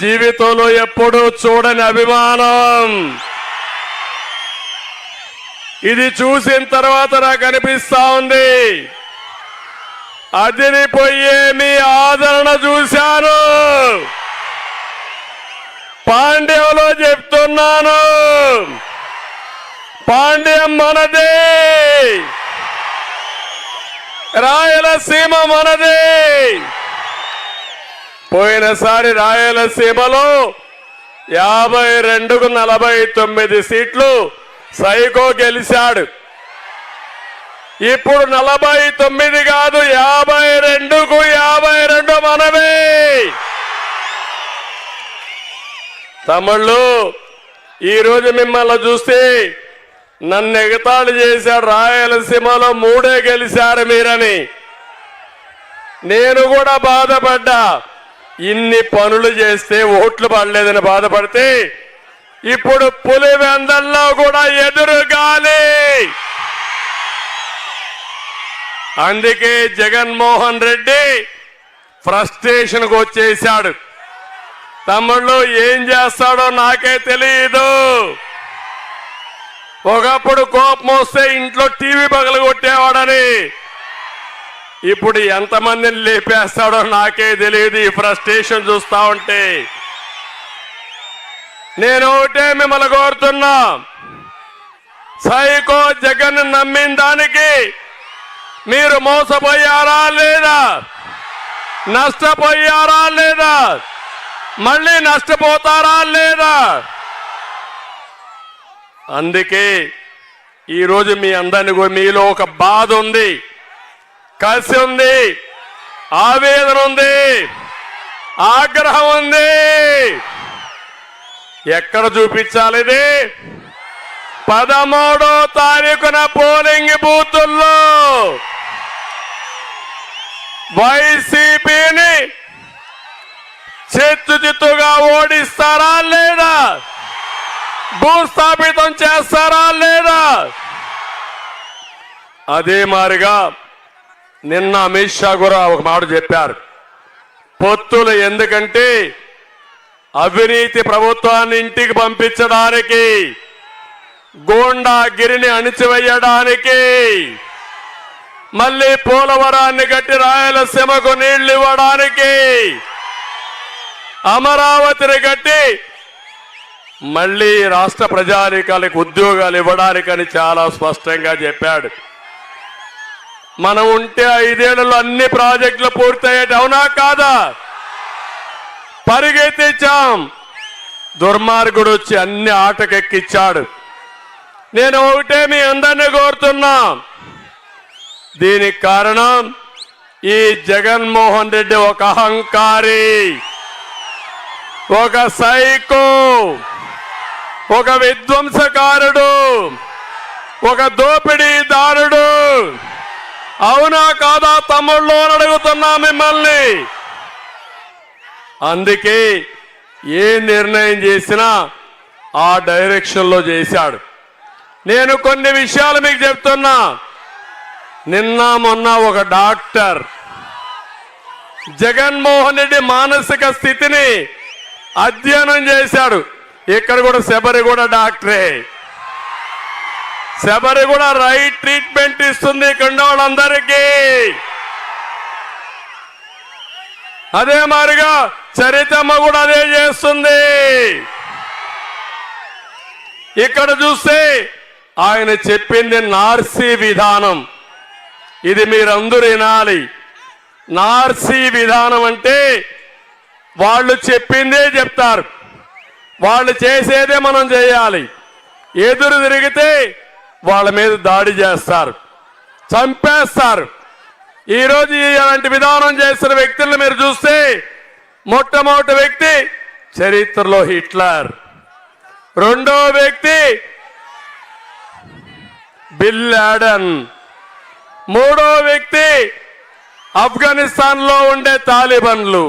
జీవితంలో ఎప్పుడూ చూడని అభిమానం. ఇది చూసిన తర్వాత నాకు అనిపిస్తా ఉంది, అదిరిపోయే మీ ఆదరణ చూశాను. పాండ్యంలో చెప్తున్నాను, పాండ్యం మనదే, రాయలసీమ మనదే. పోయినసారి రాయలసీమలో 52కు 49 సీట్లు సైకో గెలిచాడు. ఇప్పుడు 49 కాదు, 52కు 52 మనమే. తమ్ముళ్ళు, ఈరోజు మిమ్మల్ని చూస్తే నన్ను ఎగతాళి చేశాడు, రాయలసీమలో 3 గెలిచారు మీరని. నేను కూడా బాధపడ్డా, ఇన్ని పనులు చేస్తే ఓట్లు పడలేదని బాధపడితే ఇప్పుడు పులివెందల్లో కూడా ఎదురు గాలి. అందుకే జగన్మోహన్ రెడ్డి ఫ్రస్ట్రేషన్కి వచ్చేశాడు. తమ్ముళ్ళు, ఏం చేస్తాడో నాకే తెలియదు. ఒకప్పుడు కోపం వస్తే ఇంట్లో టీవీ పగలగొట్టేవాడని, ఇప్పుడు ఎంతమందిని లేపేస్తాడో నాకే తెలియదు. ఈ ఫ్రస్ట్రేషన్ చూస్తా ఉంటే నేను ఒకటే మిమ్మల్ని కోరుతున్నా, సైకో జగన్ నమ్మిన దానికి మీరు మోసపోయారా లేదా, నష్టపోయారా లేదా, మళ్ళీ నష్టపోతారా లేదా? అందుకే ఈరోజు మీ అందరినీ, మీలో ఒక బాధ ఉంది, కసి ఉంది, ఆవేదన ఉంది, ఆగ్రహం ఉంది. ఎక్కడ చూపించాలి ఇది? 13వ తారీఖున పోలింగ్ బూతుల్లో వైసీపీని చిత్తుగా ఓడిస్తారా లేదా, భూస్థాపితం చేస్తారా లేదా? అదే మారిగా నిన్న అమిత్ షా కూడా ఒక మాట చెప్పారు, పొత్తులు ఎందుకంటే అవినీతి ప్రభుత్వాన్ని ఇంటికి పంపించడానికి, గూండాగిరిని అణిచివేయడానికి, మళ్ళీ పోలవరాన్ని కట్టి రాయలసీమకు నీళ్లు ఇవ్వడానికి, అమరావతిని కట్టి మళ్ళీ రాష్ట్ర ప్రజానీకాలకు ఉద్యోగాలు ఇవ్వడానికని చాలా స్పష్టంగా చెప్పాడు. మనం ఉంటే 5 ఏళ్లలో అన్ని ప్రాజెక్టులు పూర్తయ్యేది, అవునా కాదా? పరిగెత్తించాం. దుర్మార్గుడు వచ్చి అన్ని ఆటకెక్కిచ్చాడు. నేను ఒకటే మీ అందరినీ కోరుతున్నా, దీనికి కారణం ఈ జగన్మోహన్ రెడ్డి ఒక అహంకారి, ఒక సైకో, ఒక విధ్వంసకారుడు, ఒక దోపిడీదారుడు. అవునా కాదా తమ్ముళ్ళు అని అడుగుతున్నా మిమ్మల్ని. అందుకే ఏ నిర్ణయం చేసినా ఆ డైరెక్షన్లో చేశాడు. నేను కొన్ని విషయాలు మీకు చెప్తున్నా. నిన్న మొన్న ఒక డాక్టర్ జగన్మోహన్ రెడ్డి మానసిక స్థితిని అధ్యయనం చేశాడు. ఇక్కడ కూడా శబరి కూడా డాక్టరే, శబరి కూడా రైట్ ట్రీట్మెంట్ ఇస్తుంది ఇక్కడ వాళ్ళందరికీ. అదే మాదిరిగా చరితమ్మ కూడా అదే చేస్తుంది. ఇక్కడ చూస్తే ఆయన చెప్పింది నార్సీ విధానం, ఇది మీరందరూ వినాలి. నార్సీ విధానం అంటే వాళ్ళు చెప్పిందే చెప్తారు, వాళ్ళు చేసేదే మనం చేయాలి. ఎదురు తిరిగితే వాళ్ళ మీద దాడి చేస్తారు, చంపేస్తారు. ఈరోజు ఇలాంటి విధానం చేసిన వ్యక్తులను మీరు చూస్తే, మొట్టమొదటి వ్యక్తి చరిత్రలో హిట్లర్, రెండో వ్యక్తి బిన్ లాడెన్, మూడో వ్యక్తి ఆఫ్ఘనిస్తాన్ లో ఉండే తాలిబన్లు,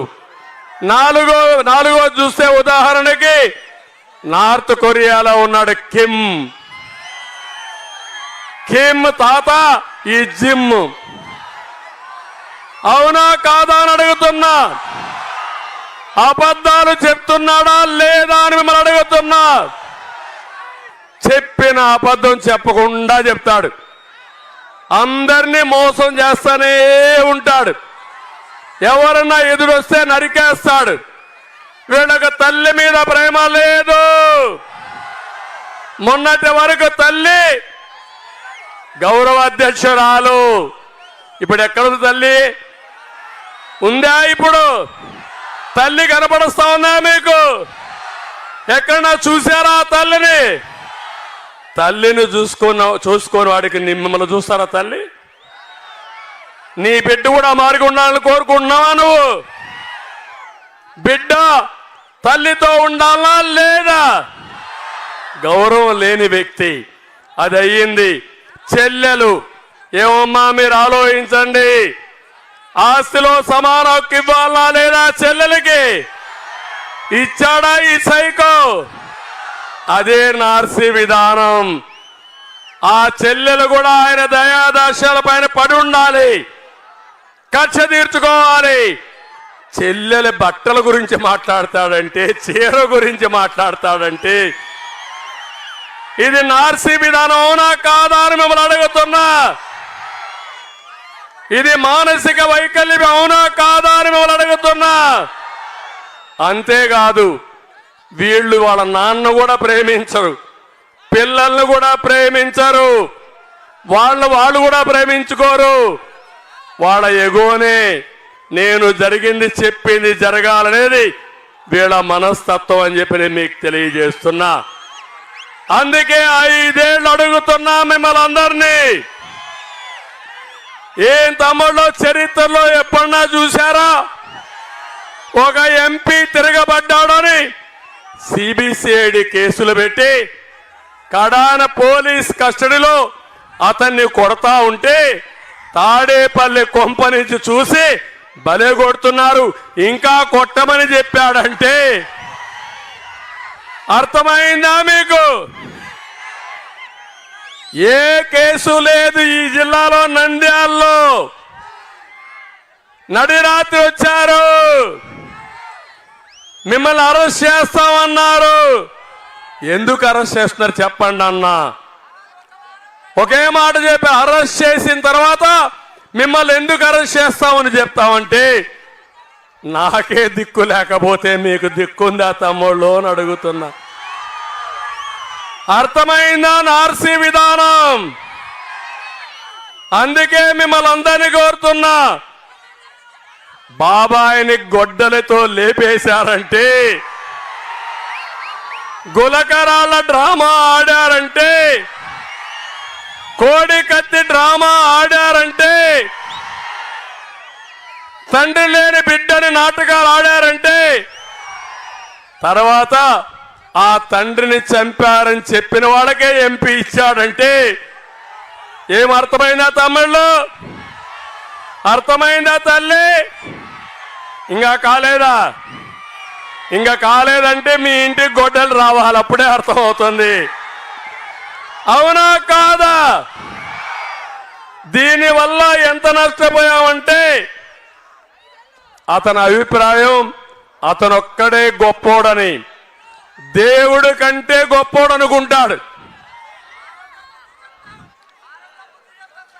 నాలుగో చూస్తే ఉదాహరణకి నార్త్ కొరియాలో ఉన్నాడు కిమ్ తాత ఈ జిమ్. అవునా కాదా అని అడుగుతున్నా. అబద్ధాలు చెప్తున్నాడా లేదా అని మిమ్మల్ని అడుగుతున్నా. చెప్పిన అబద్ధం చెప్పకుండా చెప్తాడు. అందరినీ మోసం చేస్తానే ఉంటాడు. ఎవరన్నా ఎదురొస్తే నరికేస్తాడు. వీళ్ళకి తల్లి మీద ప్రేమ లేదు. మొన్నటి వరకు తల్లి గౌరవ అధ్యక్షురాలు, ఇప్పుడు ఎక్కడుంది తల్లి? ఉందా? ఇప్పుడు తల్లి కనపడుస్తా ఉందా మీకు? ఎక్కడన్నా చూసారా తల్లిని? తల్లిని చూసుకొని వాడికి మిమ్మల్ని చూస్తారా తల్లి? నీ బిడ్డ కూడా మారిగి ఉండాలని కోరుకుంటున్నావా నువ్వు? బిడ్డ తల్లితో ఉండాలా లేదా? గౌరవం లేని వ్యక్తి అది అయ్యింది. చెల్లెలు ఏమమ్మా మీరు ఆలోచించండి. ఆస్తిలో సమాన హక్కు ఇవ్వాలా లేదా చెల్లెలకి? ఇచ్చాడా ఈ సైకో? అదే నార్సీ విధానం. ఆ చెల్లెలు కూడా ఆయన దయాదాశాల పైన పడి ఉండాలి, కక్ష తీర్చుకోవాలి. చెల్లెల బట్టల గురించి మాట్లాడతాడంటే, చీర గురించి మాట్లాడతాడంటే ఇది నార్సీ విధానం అవునా కాదా అని మిమ్మల్ని అడుగుతున్నా. ఇది మానసిక వైకల్యం అవునా కాదా అని మిమ్మల్ని అడుగుతున్నా. అంతేకాదు, వీళ్ళు వాళ్ళ నాన్న కూడా ప్రేమించరు, పిల్లల్ని కూడా ప్రేమించరు, వాళ్ళు కూడా ప్రేమించుకోరు. వాళ్ళ ఎగోనే నేను జరిగింది చెప్పింది జరగాలనేది వీళ్ళ మనస్తత్వం అని చెప్పి నేను మీకు తెలియజేస్తున్నా. అందుకే 5 ఏళ్ళు అడుగుతున్నా మిమ్మల్ని అందరినీ. ఏం తమ్ముళ్ళు, చరిత్రలో ఎప్పుడన్నా చూశారా ఒక ఎంపీ తిరగబడ్డాడని సిబిసిఐడి కేసులు పెట్టి కడాన పోలీస్ కస్టడీలో అతన్ని కొడతా ఉంటే తాడేపల్లి కొంప నుంచి చూసి బలే కొడుతున్నారు, ఇంకా కొట్టమని చెప్పాడంటే అర్థమైందా మీకు? ఏ కేసు లేదు ఈ జిల్లాలో. నంద్యాలలో నడిరాత్రి వచ్చారు, మిమ్మల్ని అరెస్ట్ చేస్తామన్నారు. ఎందుకు అరెస్ట్ చేస్తున్నారు చెప్పండి అన్నా. ఒకే మాట చెప్పి అరెస్ట్ చేసిన తర్వాత మిమ్మల్ని ఎందుకు అరెస్ట్ చేస్తామని చెప్తామంటే, నాకే దిక్కు లేకపోతే మీకు దిక్కుందా తమ్ముళ్ళు అని అడుగుతున్నా. అర్థమైందా నార్సీ విధానం? అందుకే మిమ్మల్ని అందరినీ కోరుతున్నా, బాబాయిని గొడ్డలతో లేపేశారంటే, గులకరాళ్ళ డ్రామా ఆడారంటే, కోడి కత్తి డ్రామా ఆడారంటే, తండ్రి లేని బిడ్డని నాటకాలు ఆడారంటే, తర్వాత ఆ తండ్రిని చంపారని చెప్పిన వాళ్ళకే ఎంపీ ఇచ్చాడంటే ఏమర్థమైందా తమ్ముళ్ళు? అర్థమైందా తల్లి? ఇంకా కాలేదా? ఇంకా కాలేదంటే మీ ఇంటికి గొడ్డలు రావాలి, అప్పుడే అర్థమవుతుంది. అవునా కాదా? దీనివల్ల ఎంత నష్టపోయామంటే, అతని అభిప్రాయం అతనొక్కడే గొప్పోడని, దేవుడి కంటే గొప్పోడు అనుకుంటాడు.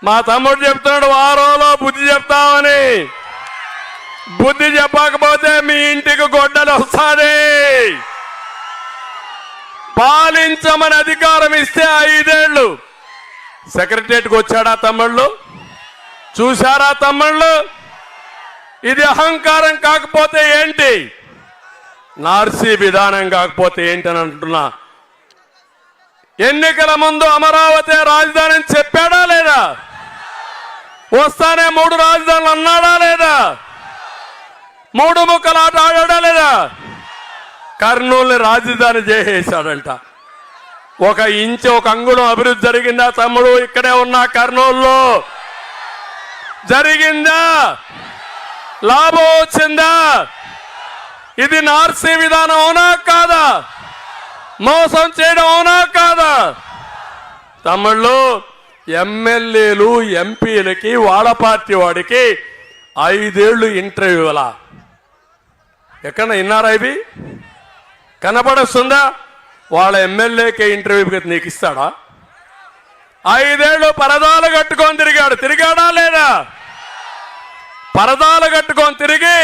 మా తమ్ముడు చెప్తున్నాడు వారంలో బుద్ధి చెప్తామని. బుద్ధి చెప్పకపోతే మీ ఇంటికి గొడ్డలు వస్తాది. పాలించమని అధికారం ఇస్తే 5 ఏళ్ళు సెక్రటరియట్కి వచ్చాడా తమ్ముళ్ళు? చూశారా తమ్ముళ్ళు? ఇది అహంకారం కాకపోతే ఏంటి? నార్సీ విధానం కాకపోతే ఏంటని అంటున్నా. ఎన్నికల ముందు అమరావతి రాజధాని చెప్పాడా లేదా? వస్తానే 3 రాజధానులు అన్నాడా లేదా? 3 ముక్కలాట ఆడాడా లేదా? కర్నూలుని రాజధాని చేసేశాడంట. 1 ఇంచు 1 అంగుళం అభివృద్ధి జరిగిందా తమ్ముడు? ఇక్కడే ఉన్నా కర్నూలులో జరిగిందా? లాభం వచ్చిందా? ఇది నార్సీ విధానం అవునా కాదా? మోసం చేయడం అవునా కాదా? తమ్ముళ్ళు, ఎమ్మెల్యేలు ఎంపీలకి వాళ్ళ పార్టీ వాడికి 5 ఏళ్ళు ఇంటర్వ్యూలా. ఎక్కడ విన్నారా ఇవి? కనపడొస్తుందా? వాళ్ళ ఎమ్మెల్యేకే ఇంటర్వ్యూ నీకు ఇస్తాడా? 5 ఏళ్ళు పరదాలు కట్టుకొని తిరిగాడా లేదా? పరదాలు కట్టుకొని తిరిగి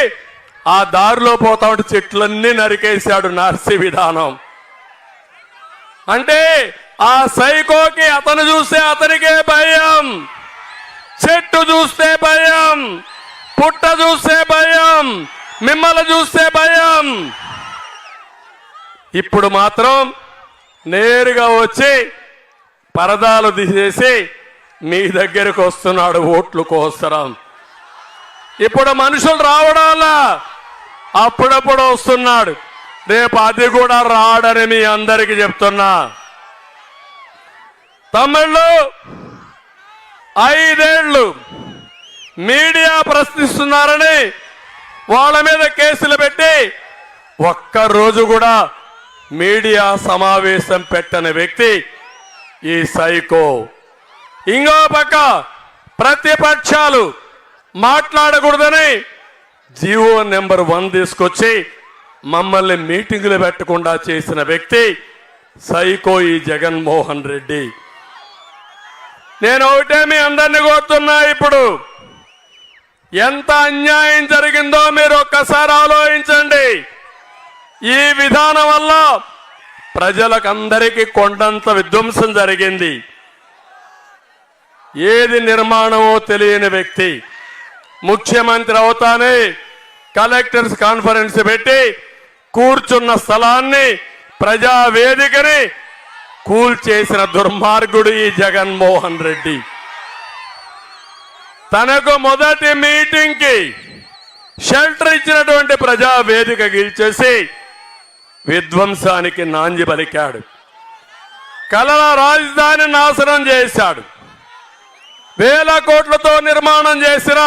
ఆ దారిలో పోతా ఉంటే చెట్లన్నీ నరికేశాడు. నర్సి విధానం అంటే ఆ సైకోకి అతను చూస్తే అతనికే భయం, చెట్టు చూస్తే భయం, పుట్ట చూస్తే భయం, మిమ్మల్ని చూస్తే భయం. ఇప్పుడు మాత్రం నేరుగా వచ్చి పరదాలు తీసేసి మీ దగ్గరకు వస్తున్నాడు ఓట్లు కోసరం. ఇప్పుడు మనుషులు రావడాలా అప్పుడప్పుడు వస్తున్నాడు. రేపు అది కూడా రాడని మీ అందరికీ చెప్తున్నా. తమిళ్లు 5 ఏళ్ళు మీడియా ప్రశ్నిస్తున్నారని వాళ్ళ మీద కేసులు పెట్టి ఒక్కరోజు కూడా మీడియా సమావేశం పెట్టని వ్యక్తి ఈ సైకో. ఇంకో పక్క ప్రతిపక్షాలు మాట్లాడకూడదని జీవో నెంబర్ 1 తీసుకొచ్చి మమ్మల్ని మీటింగులు పెట్టకుండా చేసిన వ్యక్తి సైకో ఈ జగన్మోహన్ రెడ్డి. నేను ఒకటే మీ అందరినీ కోరుతున్నా, ఇప్పుడు ఎంత అన్యాయం జరిగిందో మీరు ఒక్కసారి ఆలోచించండి. ఈ విధానం వల్ల ప్రజలకందరికీ కొండంత విధ్వంసం జరిగింది. ఏది నిర్మాణమో తెలియని వ్యక్తి ముఖ్యమంత్రి అవుతానే కలెక్టర్స్ కాన్ఫరెన్స్ పెట్టి కూర్చున్న స్థలాన్ని ప్రజావేదికని కూల్చేసిన దుర్మార్గుడు ఈ జగన్మోహన్ రెడ్డి. తనకు మొదటి మీటింగ్ కి షెల్టర్ ఇచ్చినటువంటి ప్రజావేదిక గెలిచేసి విధ్వంసానికి నాంది పలికాడు. కలల రాజధాని నాశనం చేశాడు. వేల కోట్లతో నిర్మాణం చేసిన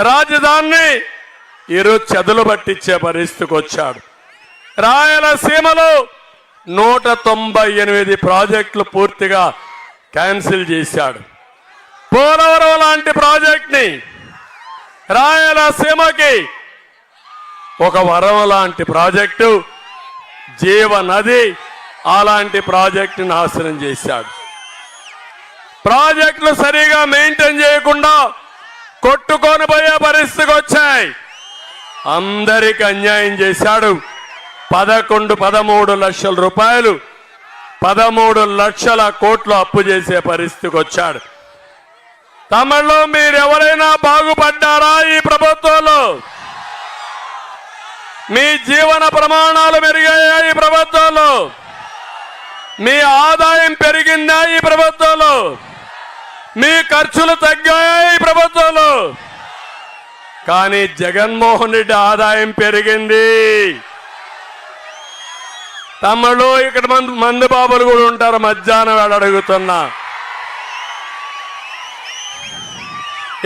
రాజధానిని ఈరోజు చెదలు పట్టించే పరిస్థితికి వచ్చాడు. రాయలసీమలో 198 ప్రాజెక్టులు పూర్తిగా క్యాన్సిల్ చేశాడు. పోలవరం లాంటి ప్రాజెక్ట్ని రాయలసీమకి ఒక వరం లాంటి ప్రాజెక్టు, జీవనది అలాంటి ప్రాజెక్టు నాశనం చేశాడు. ప్రాజెక్టులు సరిగా మెయింటైన్ చేయకుండా కొట్టుకొని పోయే పరిస్థితికి వచ్చాయి. అందరికి అన్యాయం చేశాడు. 13 లక్షల రూపాయలు 13 లక్షల కోట్లు అప్పు చేసే పరిస్థితికి వచ్చాడు. తమిళలో మీరు ఎవరైనా బాగుపడ్డారా? ఈ ప్రభుత్వంలో మీ జీవన ప్రమాణాలు మెరుగయ్యా? ఈ ప్రభుత్వంలో మీ ఆదాయం పెరిగిందా? ఈ ప్రభుత్వంలో మీ ఖర్చులు తగ్గాయా? ఈ ప్రభుత్వంలో. కానీ జగన్మోహన్ రెడ్డి ఆదాయం పెరిగింది. తమ్ముళ్ళు ఇక్కడ మందు బాబులు కూడా ఉంటారు. మధ్యాహ్నం వేళ అడుగుతున్నా,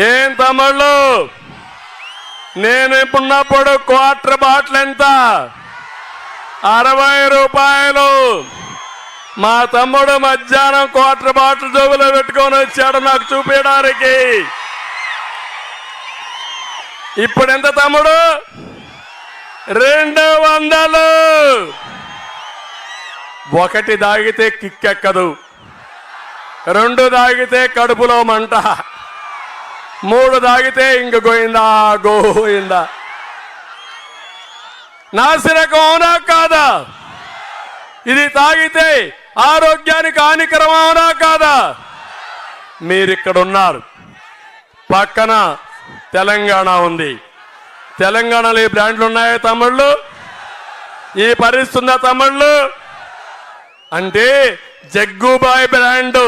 ఏం తమ్ముళ్ళు, నేను ఇప్పుడున్నప్పుడు క్వార్టర్ బాటిల్ ఎంత? 60 రూపాయలు. మా తమ్ముడు మధ్యాహ్నం క్వార్టర్ బాటిల్ జోబులో పెట్టుకొని వచ్చాడు నాకు చూపించడానికి. ఇప్పుడు ఎంత తమ్ముడు? 200. ఒకటి దాగితే కిక్కెక్కదు, 2 దాగితే కడుపులో మంట, 3 దాగితే ఇంక గోయిందా. నాసిరకం అవునా కాదా? ఇది తాగితే ఆరోగ్యానికి హానికరం అవునా కాదా? మీరిక్కడున్నారు, పక్కన తెలంగాణ ఉంది. తెలంగాణలో ఈ బ్రాండ్లు ఉన్నాయా తమ్ముళ్ళు? ఈ పరిస్థితి ఉందా తమ్ముళ్ళు? అంటే జగ్గుబాయ్ బ్రాండు,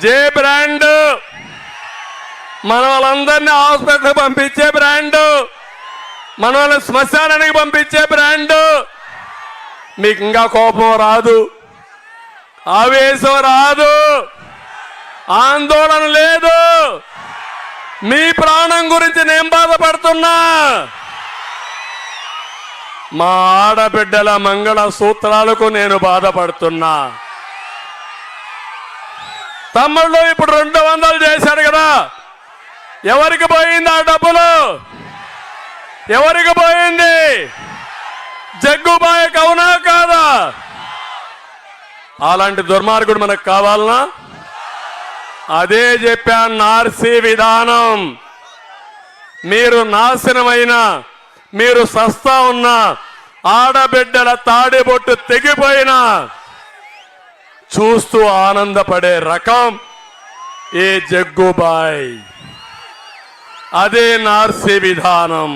జే బ్రాండు, మన వాళ్ళందరినీ హాస్పిటల్కి పంపించే బ్రాండు, మన వాళ్ళని శ్మశానానికి పంపించే బ్రాండు. మీకు ఇంకా కోపం రాదు, ఆవేశం రాదు, ఆందోళన లేదు. మీ ప్రాణం గురించి నేను బాధపడుతున్నా. మా ఆడబిడ్డల మంగళ సూత్రాలకు నేను బాధపడుతున్నా. తమ్ముళ్ళు ఇప్పుడు 200 చేశారు కదా, ఎవరికి పోయింది ఆ డబ్బులు? ఎవరికి పోయింది? జగ్గుబాయికి, అవునా కాదా? అలాంటి దుర్మార్గుడు మనకు కావాలనా? అదే చెప్పాను, నార్సీ విధానం. మీరు నాశనమైన, మీరు సస్తా ఉన్న ఆడబిడ్డల తాడిబొట్టు తెగిపోయినా చూస్తూ ఆనందపడే రకం ఈ జగ్గుబాయ్. అదే నార్సీ విధానం.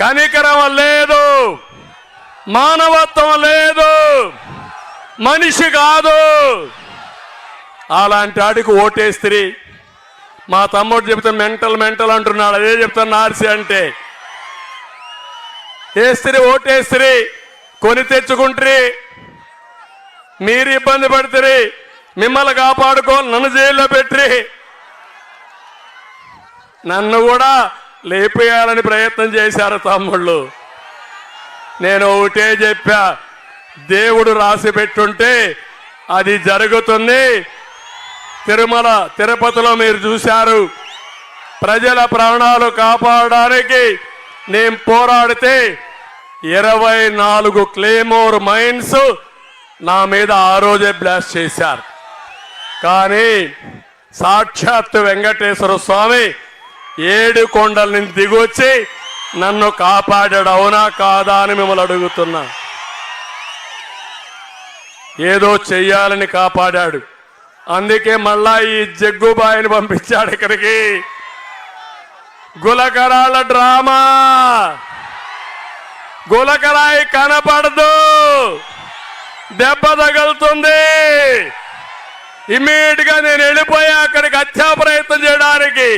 కనికరం లేదు, మానవత్వం లేదు, మనిషి కాదు. అలాంటి వాడికి ఓటేస్త్రీ. మా తమ్ముడు చెప్తే మెంటల్ మెంటల్ అంటున్నాడు. అదే చెప్తాను నార్సీ అంటే. వేస్త్రీ, ఓటేస్త్రీ, కొని తెచ్చుకుంటారు, మీరు ఇబ్బంది పడుతుంది, మిమ్మల్ని కాపాడుకోవాలి, నన్ను జైల్లో పెట్టి నన్ను కూడా లేపేయాలని ప్రయత్నం చేశారు తమ్ముళ్ళు. నేను ఒకటే చెప్పా, దేవుడు రాసి పెట్టుంటే అది జరుగుతుంది. తిరుమల తిరుపతిలో మీరు చూశారు, ప్రజల ప్రాణాలు కాపాడడానికి నేను పోరాడితే 24 క్లేమోర్ మైన్స్ నా మీద ఆ రోజే బ్లాస్ట్ చేశారు. కానీ సాక్షాత్ వెంకటేశ్వర స్వామి 7 కొండల నుంచి దిగొచ్చి నన్ను కాపాడాడు. అవునా కాదా అని మిమ్మల్ని అడుగుతున్నా. ఏదో చెయ్యాలని కాపాడాడు. అందుకే మళ్ళా ఈ జగ్గుబాయిని పంపించాడు ఇక్కడికి. గులకరాళ్ళ డ్రామా. గులకరాయి కనపడదు, దెబ్బ తగులుతుంది. ఇమ్మీడియట్ గా నేను వెళ్ళిపోయా అక్కడికి హత్యా ప్రయత్నం చేయడానికి.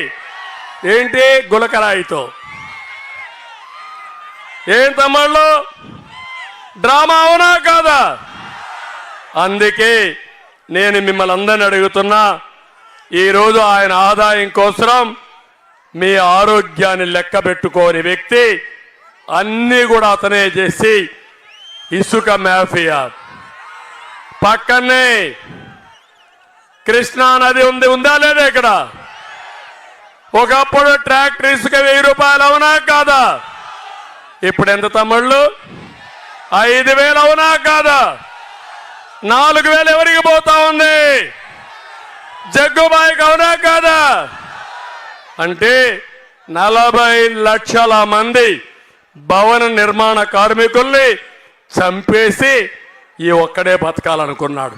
ఏంటి? గులకరాయితో. ఏం తమ్ముళ్ళు, డ్రామా అవునా కాదా? అందుకే నేను మిమ్మల్ని అందరిని అడుగుతున్నా, ఈరోజు ఆయన ఆదాయం కోసం మీ ఆరోగ్యాన్ని లెక్క పెట్టుకోని వ్యక్తి అన్నీ కూడా అతనే చేసి ఇసుక మాఫియా. పక్కనే కృష్ణా నది ఉంది, ఉందా లేదా ఇక్కడ? ఒకప్పుడు ట్రాక్టర్ ఇసుక 1000 రూపాయలు, అవునా కాదా? ఇప్పుడు ఎంత తమ్ముళ్ళు? 5000, అవునా కాదా? 4000 ఎవరికి పోతా ఉంది? జగ్గుబాయికి, అవునా కాదా? అంటే 40 లక్షల మంది భవన నిర్మాణ కార్మికుల్ని చంపేసి ఈ ఒక్కడే బతకాలనుకున్నాడు.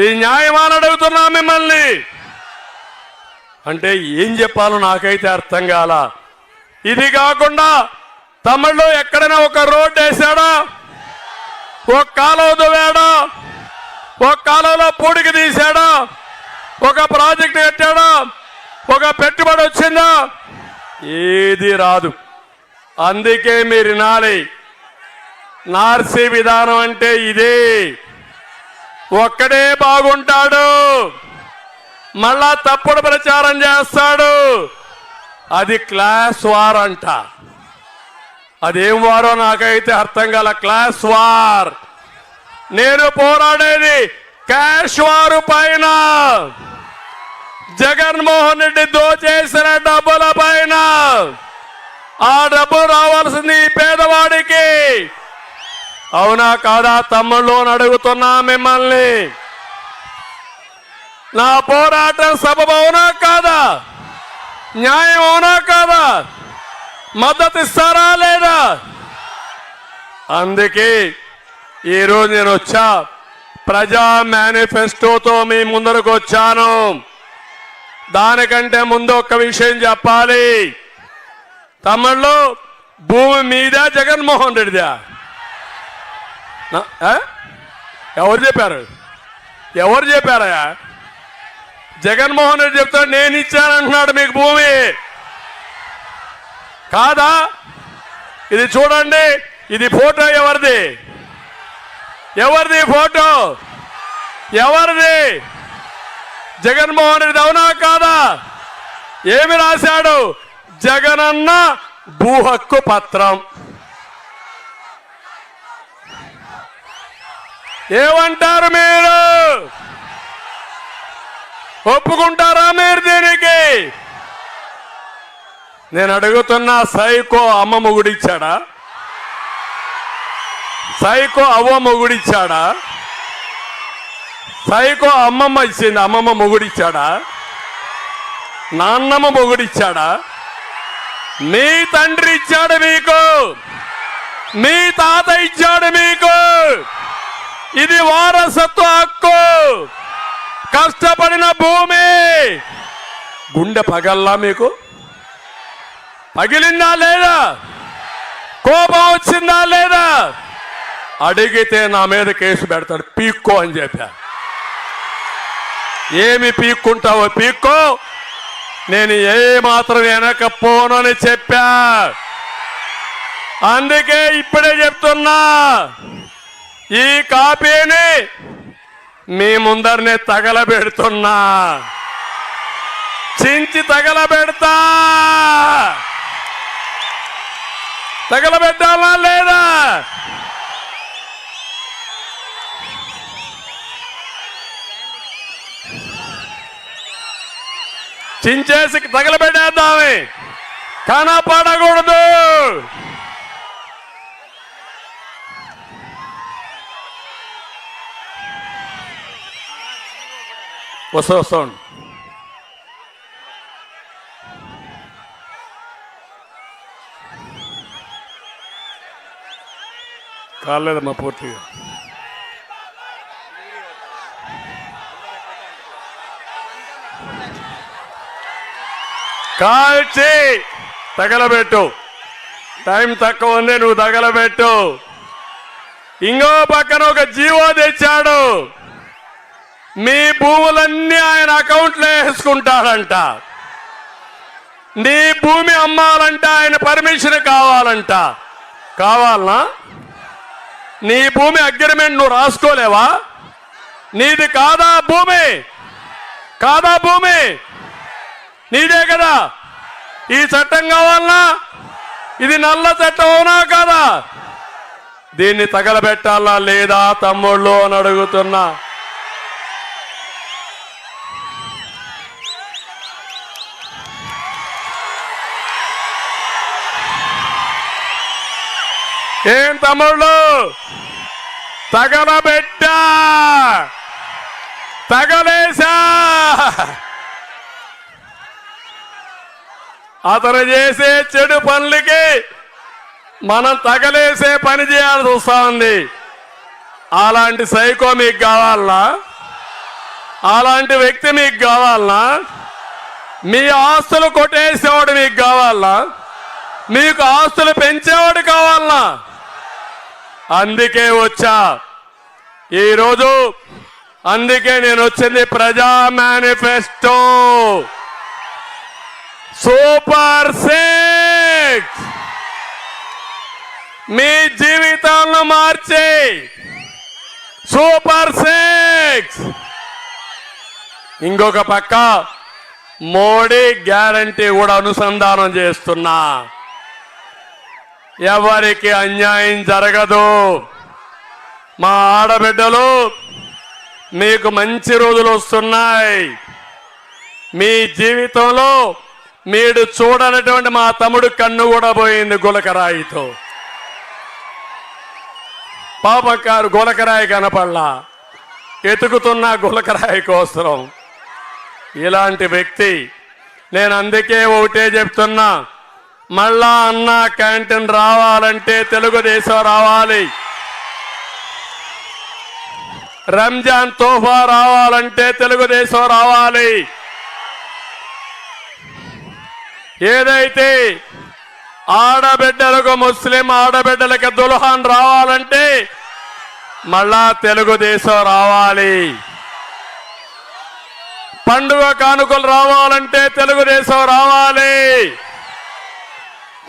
ఈ న్యాయమాని అడుగుతున్నా మిమ్మల్ని. అంటే ఏం చెప్పాలో నాకైతే అర్థం కాల. ఇది కాకుండా తమిళ్లో ఎక్కడైనా ఒక రోడ్డు వేసాడా? ఒక కాలువ దువ్వాడా? ఒక కాలువలో పూడికి తీశాడా? ఒక ప్రాజెక్టు కట్టాడా? ఒక పెట్టుబడి వచ్చిందా? ఏది రాదు. అందుకే మీరు వినాలి, నార్సీ విధానం అంటే ఇదే. ఒక్కడే బాగుంటాడు, మళ్ళా తప్పుడు ప్రచారం చేస్తాడు. అది క్లాస్ వార్ అంట. అదేం వారో నాకైతే అర్థం కాల. Class war. నేను పోరాడేది క్యాష్ వారు పైన, జగన్మోహన్ రెడ్డి దోచేసిన డబ్బుల పైన. ఆ డబ్బు రావాల్సింది ఈ పేదవాడికి. అవునా కాదా తమ్ముళ్ళు అని అడుగుతున్నా మిమ్మల్ని. నా పోరాటం సబబు అవునా కాదా? న్యాయం అవునా కాదా? మద్దతు ఇస్తారా లేదా? అందుకే ఈరోజు నేను వచ్చా, ప్రజా మేనిఫెస్టోతో మీ ముందరకు వచ్చాను. దానికంటే ముందు ఒక్క విషయం చెప్పాలి. తమిళ్లో భూమి మీద జగన్మోహన్ రెడ్డిదా? ఎవరు చెప్పారు? ఎవరు చెప్పారయ్యా? జగన్మోహన్ రెడ్డి చెప్తాడు నేను ఇచ్చానంటున్నాడు మీకు భూమి. కాదా? ఇది చూడండి, ఇది ఫోటో ఎవరిది? ఎవరిది ఫోటో? ఎవరిది? జగన్మోహన్ రెడ్డి, అవునా కాదా? ఏమి రాశాడు? జగనన్న భూ హక్కు పత్రం. ఏమంటారు మీరు? ఒప్పుకుంటారా మీరు దీనికి? నేను అడుగుతున్నా, సైకో అమ్మ మొగుడిచ్చాడా? సైకో అవ్వ మొగుడిచ్చాడా? సైకో అమ్మమ్మ ఇచ్చింది, అమ్మమ్మ మొగుడిచ్చాడా? నాన్నమ్మ మొగుడిచ్చాడా? మీ తండ్రి ఇచ్చాడు మీకు, మీ తాత ఇచ్చాడు మీకు. ఇది వారసత్వ హక్కు, కష్టపడిన భూమి. గుండె పగల్లా మీకు? పగిలిందా లేదా? కోపం వచ్చిందా లేదా? అడిగితే నా మీద కేసు పెడతాడు, పీక్కో అని చెప్పా. ఏమి పీక్కుంటావో పీక్కో, నేను ఏ మాత్రం వెనకపోనని చెప్పా. అందుకే ఇప్పుడే చెప్తున్నా, ఈ కాపీని మీ ముందరనే తగలబెడుతున్నా, చించి తగలబెడతా. తగలబెట్టాలా లేదా? చించేసి తగలబెట్టేద్దామే, కనపడకూడదు. వస్తాను. కాలేదమ్మా పూర్తిగా. కాల్చి తగలబెట్టు. టైం తక్కువ ఉంది, నువ్వు తగలబెట్టు. ఇంకో పక్కన ఒక జీవో తెచ్చాడు, మీ భూములన్నీ ఆయన అకౌంట్లో వేసుకుంటాడంట. నీ భూమి అమ్మాలంట, ఆయన పర్మిషన్ కావాలంట. కావాలనా? నీ భూమి అగ్రిమెంట్ నువ్వు రాసుకోలేవా? నీది కాదా భూమి? కాదా భూమి? నీదే కదా. ఈ చట్టం కావాలనా? ఇది నల్ల చట్టం అవునా కాదా? దీన్ని తగలబెట్టాలా లేదా తమ్ముళ్ళు అని అడుగుతున్నా. ఏం తమ్ముళ్ళు, తగలబెట్టా, తగలేసా. అతను చేసే చెడు పనులకి మనం తగలేసే పని చేయాల్సి వస్తా ఉంది. అలాంటి సైకో మీకు కావాలనా? అలాంటి వ్యక్తి మీకు కావాలనా? మీ ఆస్తులు కొట్టేసేవాడు మీకు కావాలనా? మీకు ఆస్తులు పెంచేవాడు కావాలనా? అందుకే వచ్చా ఈరోజు. అందుకే నేను వచ్చింది ప్రజా మేనిఫెస్టో సూపర్ 6. మీ జీవితాలను మార్చే సూపర్ 6. ఇంకొక పక్క మోడీ గ్యారంటీ కూడా అనుసంధానం చేస్తున్నా. ఎవరికి అన్యాయం జరగదు. మా ఆడబిడ్డలు, మీకు మంచి రోజులు వస్తున్నాయి. మీ జీవితంలో మీరు చూడనటువంటి మా తమ్ముడు కన్ను కూడా పోయింది గులకరాయితో. పాపకారు గులకరాయి కనపడలా, ఎతుకుతున్న గులకరాయి కోసం. ఇలాంటి వ్యక్తి. నేను అందుకే ఒకటే చెప్తున్నా, మళ్ళా అన్న క్యాంటీన్ రావాలంటే తెలుగుదేశం రావాలి. రంజాన్ తోఫా రావాలంటే తెలుగుదేశం రావాలి. ఏదైతే ఆడబిడ్డలకు, ముస్లిం ఆడబిడ్డలకి దుల్హాన్ రావాలంటే మళ్ళా తెలుగుదేశం రావాలి. పండుగ కానుకలు రావాలంటే తెలుగుదేశం రావాలి.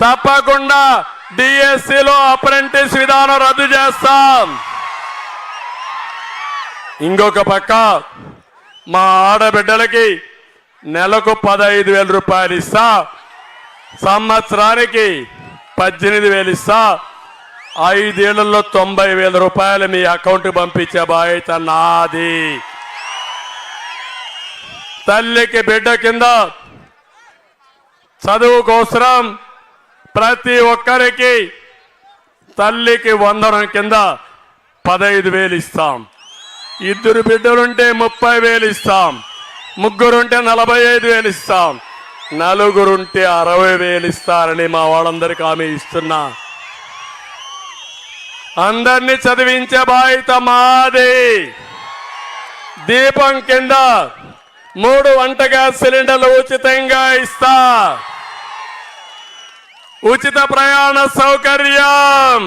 తప్పకుండా డిఎస్సిలో అప్రెంటిస్ విధానం రద్దు చేస్తాం. ఇంకొక పక్క మా ఆడబిడ్డలకి నెలకు 15,000 రూపాయలు ఇస్తా, సంవత్సరానికి 18,000 ఇస్తా. 5 ఏళ్లలో 90,000 రూపాయలు మీ అకౌంట్ పంపించే బాధ్యత నాది. తల్లికి బిడ్డ కింద చదువు కోసం ప్రతి ఒక్కరికి తల్లికి వందనం కింద 15,000 ఇస్తాం. 2 బిడ్డలుంటే 30,000 ఇస్తాం. 3 ఉంటే 45,000 ఇస్తాం. 4 ఉంటే 60,000 ఇస్తారని మా వాళ్ళందరికీ హామీ ఇస్తున్నా. అందరినీ చదివించే బాధ్యత మాది. దీపం కింద 3 వంట గ్యాస్ సిలిండర్లు ఉచితంగా ఇస్తా. ఉచిత ప్రయాణ సౌకర్యం,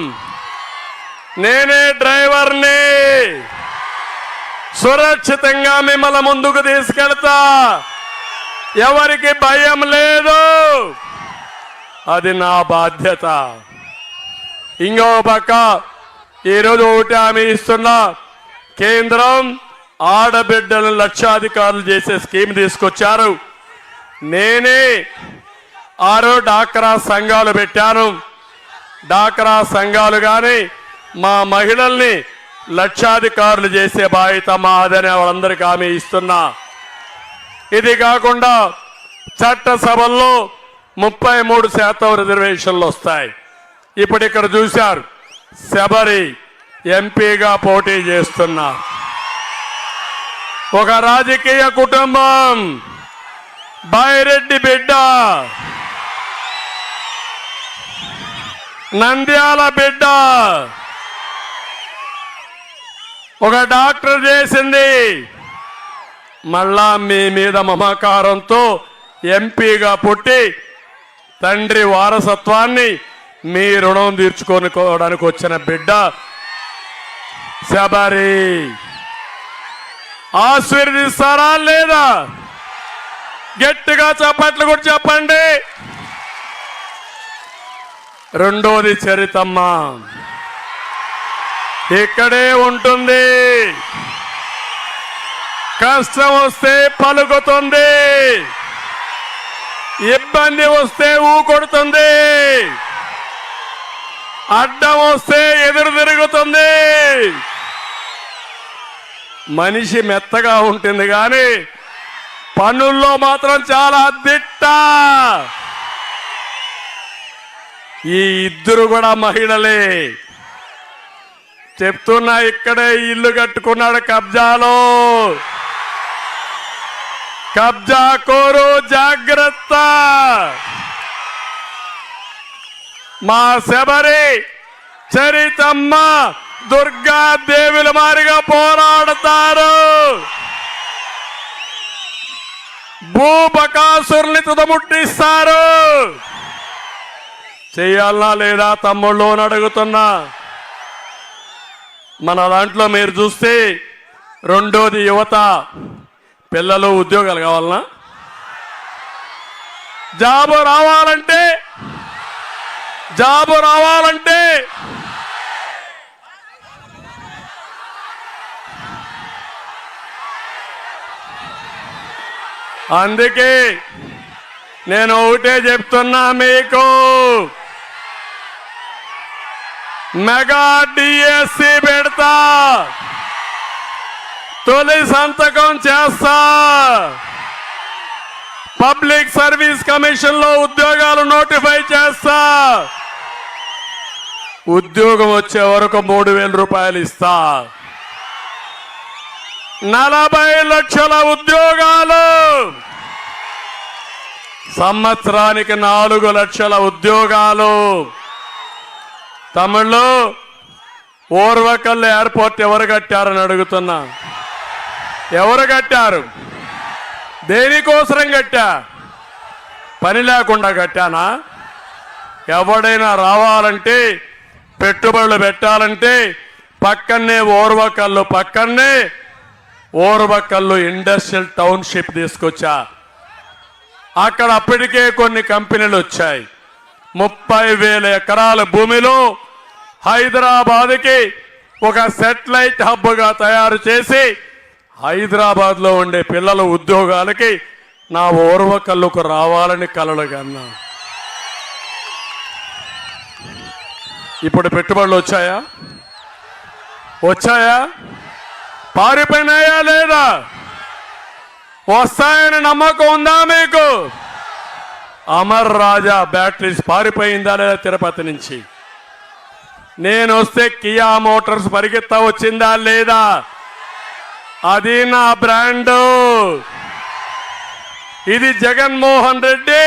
నేనే డ్రైవర్ని, సురక్షితంగా మిమ్మల్ని ముందుకు తీసుకెళ్తా. ఎవరికి భయం లేదు, అది నా బాధ్యత. ఇంకో పక్క ఈరోజు ఒకటి హామీ ఇస్తున్నా, కేంద్రం ఆడబిడ్డలను లక్షాధికారులు చేసే స్కీమ్ తీసుకొచ్చారు. నేనే డాక్రా సంఘాలు పెట్టాను. డాక్రా సంఘాలు కానీ మా మహిళల్ని లక్షాధికారులు చేసే బాధ్యత మాదని వాళ్ళందరికీ హామీ ఇస్తున్నా. ఇది కాకుండా చట్టసభల్లో 33% రిజర్వేషన్లు వస్తాయి. ఇప్పుడు ఇక్కడ చూశారు, శబరి ఎంపీగా పోటీ చేస్తున్నా. ఒక రాజకీయ కుటుంబం, బైరెడ్డి బిడ్డ, నంద్యాల బిడ్డ, ఒక డాక్టర్ చేసింది. మళ్ళా మీ మీద మమకారంతో ఎంపీగా పుట్టి తండ్రి వారసత్వాన్ని మీ రుణం తీర్చుకోవడానికి వచ్చిన బిడ్డ శబరి. ఆశీర్వదిస్తారా లేదా? గట్టిగా చప్పట్లు కూడా చెప్పండి. రెండోది చరితమ్మ, ఇక్కడే ఉంటుంది. కష్టం వస్తే పలుకుతుంది, ఇబ్బంది వస్తే ఊకొడుతుంది, అడ్డం వస్తే ఎదురు తిరుగుతుంది. మనిషి మెత్తగా ఉంటుంది కానీ పనుల్లో మాత్రం చాలా దిట్ట. ఈ ఇద్దరు కూడా మహిళలే. చెప్తున్నా, ఇక్కడే ఇల్లు కట్టుకున్నాడు కబ్జాలో. కబ్జా కోరు జాగ్రత్త. మా శబరి, చరితమ్మ, దుర్గా దేవుల మారిగా పోరాడతారు. భూబకాసురుని తుదముట్టిస్తారు. చెయ్యాలనా లేదా తమ్ముళ్ళు అని అడుగుతున్నా. మన దాంట్లో మీరు చూస్తే రెండోది యువత, పిల్లలు, ఉద్యోగాలు కావాలనా? జాబు రావాలంటే అందుకే నేను ఒకటే చెప్తున్నా మీకు, మెగా డిఎస్సి పెడతా, తొలి సంతకం చేస్తా. పబ్లిక్ సర్వీస్ కమిషన్ లో ఉద్యోగాలు నోటిఫై చేస్తా. ఉద్యోగం వచ్చే వరకు 3,000 రూపాయలు ఇస్తా. 40 లక్షల ఉద్యోగాలు, సంవత్సరానికి 4 లక్షల ఉద్యోగాలు. తమిళ్లో ఓర్వకల్ ఎయిర్పోర్ట్ ఎవరు కట్టారని అడుగుతున్నా. ఎవరు కట్టారు? దేనికోసం కట్టా? పని లేకుండా కట్టానా? ఎవడైనా రావాలంటే, పెట్టుబడులు పెట్టాలంటే పక్కనే ఓర్వకల్లు ఇండస్ట్రియల్ టౌన్షిప్ తీసుకొచ్చా. అక్కడ అప్పటికే కొన్ని కంపెనీలు వచ్చాయి. 30,000 ఎకరాల భూమిలో హైదరాబాద్కి ఒక సెటిలైట్ హబ్గా తయారు చేసి హైదరాబాద్ లో ఉండే పిల్లల ఉద్యోగాలకి నా ఓర్వకల్లుకు రావాలని కలలు కన్నా. ఇప్పుడు పెట్టుబడులు వచ్చాయా? పారిపోయినాయా లేదా? వస్తాయని నమ్మకం ఉందా మీకు? అమర్ రాజా బ్యాటరీస్ పారిపోయిందా లేదా తిరుపతి నుంచి? నేను వస్తే కియా మోటార్స్ పరిగెత్తా వచ్చిందా లేదా? అది నా బ్రాండు. ఇది జగన్మోహన్ రెడ్డి